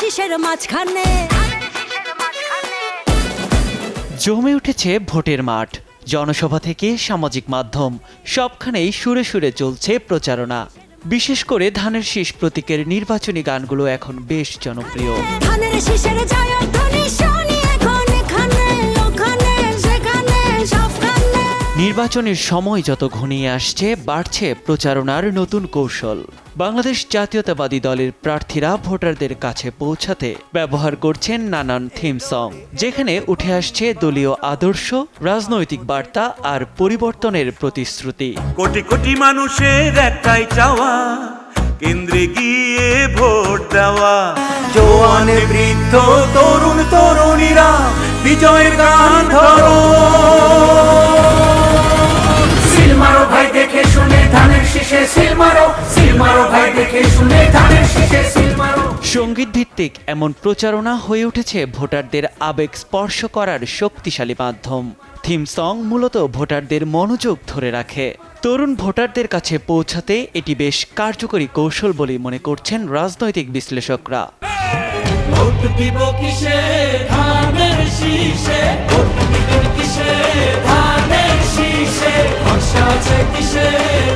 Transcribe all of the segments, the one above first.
শীষের মাঝখানে জমে উঠেছে ভোটের মাঠ। জনসভা থেকে সামাজিক মাধ্যম সবখানেই সুরে সুরে চলছে প্রচারণা। বিশেষ করে ধানের শীষ প্রতীকের নির্বাচনী গানগুলো এখন বেশ জনপ্রিয়। ধানের শীষের জয়ধ্বনি শুনি এখন এখানে ওখানে সেখানে সবখানে। নির্বাচনের সময় যত ঘনিয়ে আসছে বাড়ছে প্রচারণার নতুন কৌশল। বাংলাদেশ জাতীয়তাবাদী দলের প্রার্থীরা ভোটারদের কাছে পৌঁছাতে ব্যবহার করছেন নানান থিম সং, যেখানে উঠে আসছে দলীয় আদর্শ, রাজনৈতিক বার্তা আর পরিবর্তনের প্রতিশ্রুতি। কোটি কোটি মানুষের একটাই চাওয়া, কেন্দ্রে গিয়ে ভোট দেওয়া। জওয়ান বৃদ্ধ তরুণ তরুণীরা বিজয়ের গান ধরো। সিল মারো ভাই দেখে শুনে ধানের শীষে সিল মারো, সিল মারো ভাই দেখে শুনে ধানের শীষে সিল মারো। সঙ্গীত ভিত্তিক এমন প্রচারণা হয়ে উঠেছে ভোটারদের আবেগ স্পর্শ করার শক্তিশালী মাধ্যম। থিম সং মূলত ভোটারদের মনোযোগ ধরে রাখে। তরুণ ভোটারদের কাছে পৌঁছাতে এটি বেশ কার্যকরী কৌশল বলে মনে করছেন রাজনৈতিক বিশ্লেষকরা। ভোট দিব কিসে ধানের শীষে, ভোট দিবেন কিসে ধানের শীষে, ভরসা আছে কিসে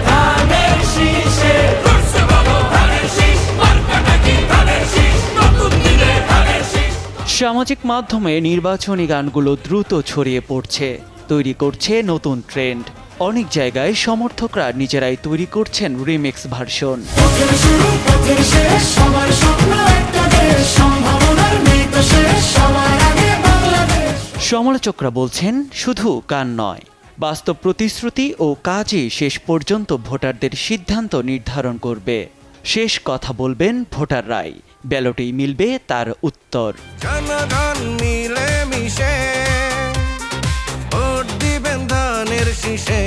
ধানের শীষে। করছে বাবা ধানের শীষ, মার্কাটা কি ধানের শীষ, নতুন দিনে ধানের শীষ। সামাজিক মাধ্যমে নির্বাচনী গানগুলো দ্রুত ছড়িয়ে পড়ছে, তৈরি করছে নতুন ট্রেন্ড। অনেক জায়গায় সমর্থকরা নিজেরাই তৈরি করছেন রিমিক্স ভার্সন। পথের শুরু পথের শেষ, সবার স্বপ্ন একটা দেশ, সম্ভাবনার নেই তো শেষ, সবার আগে বাংলাদেশ। সমালোচকরা বলছেন শুধু গান নয়, বাস্তব প্রতিশ্রুতি ও কাজই শেষ পর্যন্ত ভোটারদের সিদ্ধান্ত নির্ধারণ করবে। শেষ কথা বলবেন ভোটাররাই, ব্যালটেই মিলবে তার উত্তর। জনগণ মিলে মিশে ভোট দিবেন ধানের শীষে।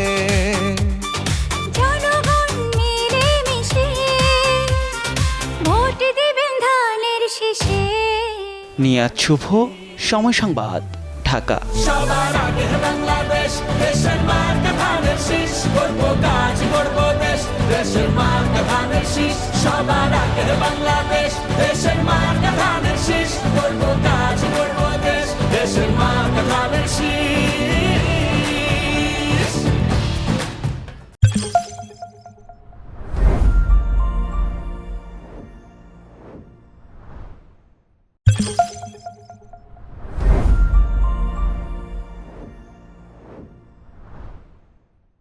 জনগণ মিলে মিশে ভোট দিবেন ধানের শীষে। নিয়াজ শুভ, সময় সংবাদ, ঢাকা। সবার আগে বাংলাদেশ, দেশের মার্কা ধানের শীষ, করবো কাজ করবো দেশ, দেশের মার্কা ধানের শীষ। সবার আগে বাংলাদেশ, দেশের মার্কা